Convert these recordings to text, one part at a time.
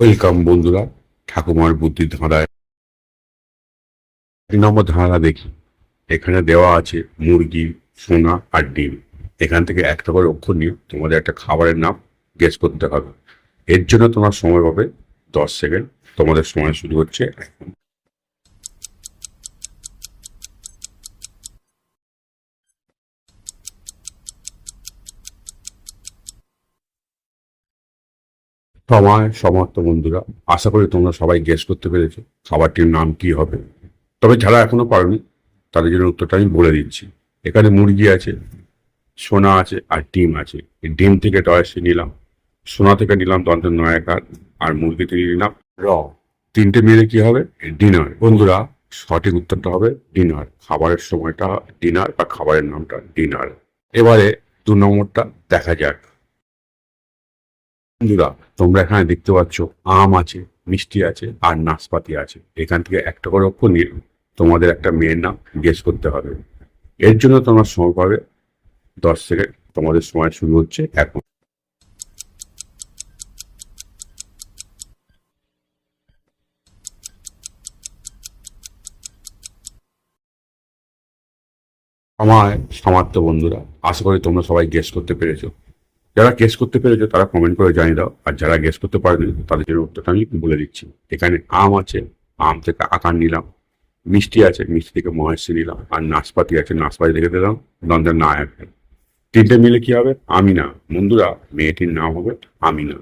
Welcome বন্ধুরা, ঠাকুমার বুদ্ধির ধাঁধায় 3 নম্বর ধাঁধা দেখি। এখানে দেওয়া আছে মুরগি, সোনা আর ডিম। এখান থেকে একটা করে অক্ষর নিয়ে তোমাদের একটা খাবারের নাম গেস করতে হবে। এর জন্য তোমার সময় পাবে 10 সেকেন্ড। তোমাদের সময় শুরু হচ্ছে এখন। সময় সমাপ্ত বন্ধুরা। আশা করি তোমরা সবাই গেস করতে পেরেছো খাবারটির নাম কি হবে। তবে যারা এখনো পারোনি তাদের জন্য উত্তরটা আমি বলে দিচ্ছি। এখানে মুরগি আছে, সোনা আছে আর ডিম আছে। এই ডিম থেকে টয়সি নিলাম, সোনা থেকে নিলাম দন্তের নয়াকার, আর মুরগি থেকে নিলাম র। তিনটে মিলে কি হবে? ডিনার। বন্ধুরা, সঠিক উত্তরটা হবে ডিনার। খাবারের সময়টা ডিনার বা খাবারের নামটা ডিনার। এবারে 2 নম্বরটা দেখা যাক। বন্ধুরা, তোমরা এখানে দেখতে পাচ্ছ আম আছে, মিষ্টি আছে আর নাশপাতি আছে। এখান থেকে একটা করে অক্ষর নিয়ে তোমাদের একটা মেয়ের নাম গেস করতে হবে। এর জন্য তোমরা সময় পাবে 10 সেকেন্ড। তোমাদের সময় শুরু হচ্ছে এখন। আমার সমাপ্ত বন্ধুরা। আশা করি তোমরা সবাই গেস করতে পেরেছো। যারা গেস করতে পেরেছো তারা কমেন্ট করে জানিয়ে দাও, আর যারা গেস করতে পারেনি তাদের জন্য উত্তরটা আমি বলে দিচ্ছি। এখানে আম আছে, আম থেকে আকার নিলাম। মিষ্টি আছে, মিষ্টি থেকে মহেশী নিলাম। আর নাশপাতি আছে, নাশপাতি থেকে দিলাম দ্বন্দ্বের নায়ক। তিনটে মিলে কি হবে? আমিনা। বন্ধুরা, মেয়েটির নাম হবে আমিনা।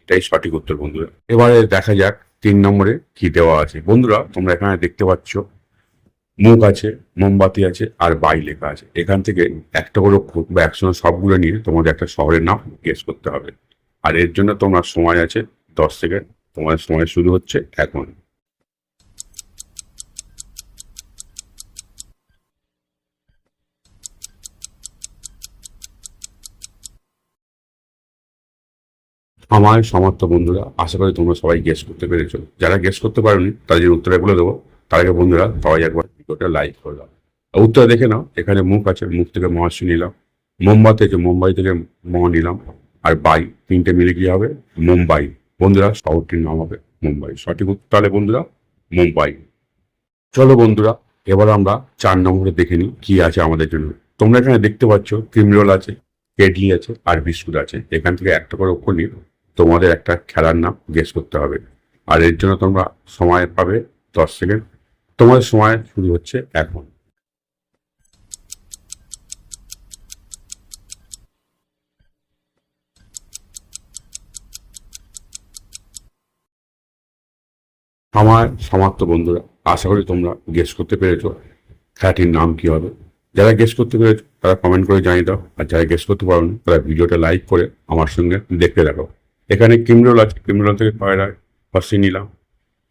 এটাই সঠিক উত্তর বন্ধুরা। এবারে দেখা যাক 3 নম্বরে কি দেওয়া আছে। বন্ধুরা, তোমরা এখানে দেখতে পাচ্ছ মুখ আছে, মোমবাতি আছে আর বাই লেখা আছে। এখান থেকে একটা করে অক্ষর বা একসঙ্গে সবগুলো নিয়ে তোমাদের একটা শহরের নাম গেস করতে হবে। আর এর জন্য তোমার সময় আছে 10 সেকেন্ড। তোমার সময় শুরু হচ্ছে এখন। আমার সমস্ত বন্ধুরা, আশা করি তোমরা সবাই গেস করতে পেরেছো। যারা গেস করতে পারোনি তাদের উত্তরটা বলে দেবো। তার আগে বন্ধুরা, সবাই একবার ভিডিওটা লাইক করে দাও। উত্তর দেখে নাও। এখানে মুখ আছে, মুখ থেকে মহাশি নিলাম। মোমবাতি আছে, মুম্বাই থেকে ম নিলাম। আর বাই, তিনটে মিলে কি হবে? মুম্বাই। বন্ধুরা, শহরটির নাম হবে মুম্বাই। সঠিক উত্তর তাহলে বন্ধুরা মুম্বাই। চলো বন্ধুরা, এবার আমরা 4 নম্বরে দেখে নিই কি আছে আমাদের জন্য। তোমরা এখানে দেখতে পাচ্ছ ক্রিম রোল আছে, কেডলি আছে আর বিস্কুট আছে। এখান থেকে একটা করে অক্ষর নিয়ে তোমাদের একটা খেলার নাম গেস করতে হবে। আর এর জন্য তোমরা সময় পাবে 10 সেকেন্ড। তোমাদের সময় শুরু হচ্ছে এখন। আমার সমাপ্ত বন্ধুরা। আশা করি তোমরা গেস করতে পেরেছো খেলাটির নাম কি হবে। যারা গেস করতে পেরেছো তারা কমেন্ট করে জানিয়ে দাও, আর যারা গেস করতে পারোনি তারা ভিডিওটা লাইক করে আমার সঙ্গে দেখতে দেখো। এখানে ক্রিমরোল আছে, ক্রিমরোল থেকে কয়লা হর্ষি নিলাম।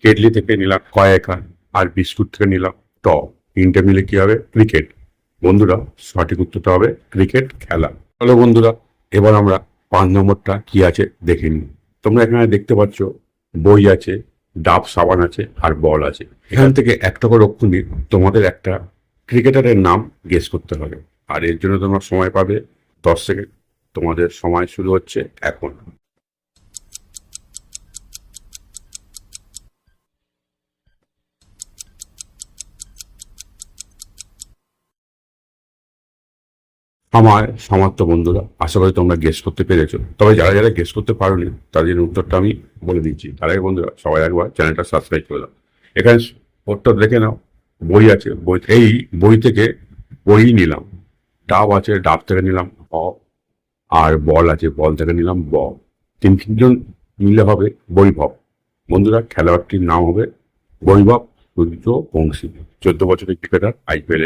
কেটলি থেকে নিলাম কয়েকা। আর বিস্কুট থেকে নিলাম ট। তিনটে মিলে কি হবে? ক্রিকেট। বন্ধুরা, সঠিক উত্তরটা হবে ক্রিকেট খেলা। চলো বন্ধুরা, এবার আমরা 5 নম্বরটা কি আছে দেখে নিই। তোমরা এখানে দেখতে পাচ্ছ বই আছে, ডাব সাবান আছে আর বল আছে। এখান থেকে একটা করে অক্ষর নিয়ে তোমাদের একটা ক্রিকেটারের নাম গেস করতে হবে। আর এর জন্য তোমরা সময় পাবে 10 সেকেন্ড। তোমাদের সময় শুরু হচ্ছে এখন। আমার সমাপ্ত বন্ধুরা। আশা করি তোমরা গেস করতে পেরেছো। তবে যারা যারা গেস করতে পারোনি তাদের উত্তরটা আমি বলে দিচ্ছি। তার আগে বন্ধুরা, সবাই একবার চ্যানেলটা সাবস্ক্রাইব করে দাও। এখানে উত্তর দেখে নাও। বই আছে, বই এই বই থেকে বই নিলাম। ডাব আছে, ডাব থেকে নিলাম ব। আর বল আছে, বল থেকে নিলাম ব। তিনজন মিলে হবে বৈভব। বন্ধুরা, খেলোয়াড়টির নাম হবে বৈভব সূর্যবংশী। 14 বছরের ক্রিকেটার, আইপিএল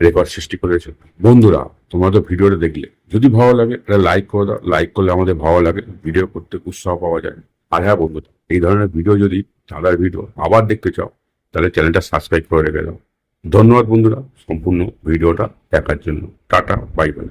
রেকর্ড সৃষ্টি করেছে। বন্ধুরা, তোমরা তো ভিডিওটা দেখলে, যদি ভালো লাগে তাহলে লাইক করে দাও। লাইক করলে আমাদের ভালো লাগে, ভিডিও করতে উৎসাহ পাওয়া যায়। আর হ্যাঁ বন্ধুরা, এই ধরনের ভিডিও যদি দাদার ভিডিও আবার দেখতে চাও তাহলে চ্যানেলটা সাবস্ক্রাইব করে রেখে দাও। ধন্যবাদ বন্ধুরা সম্পূর্ণ ভিডিওটা দেখার জন্য। Tata, bye bye.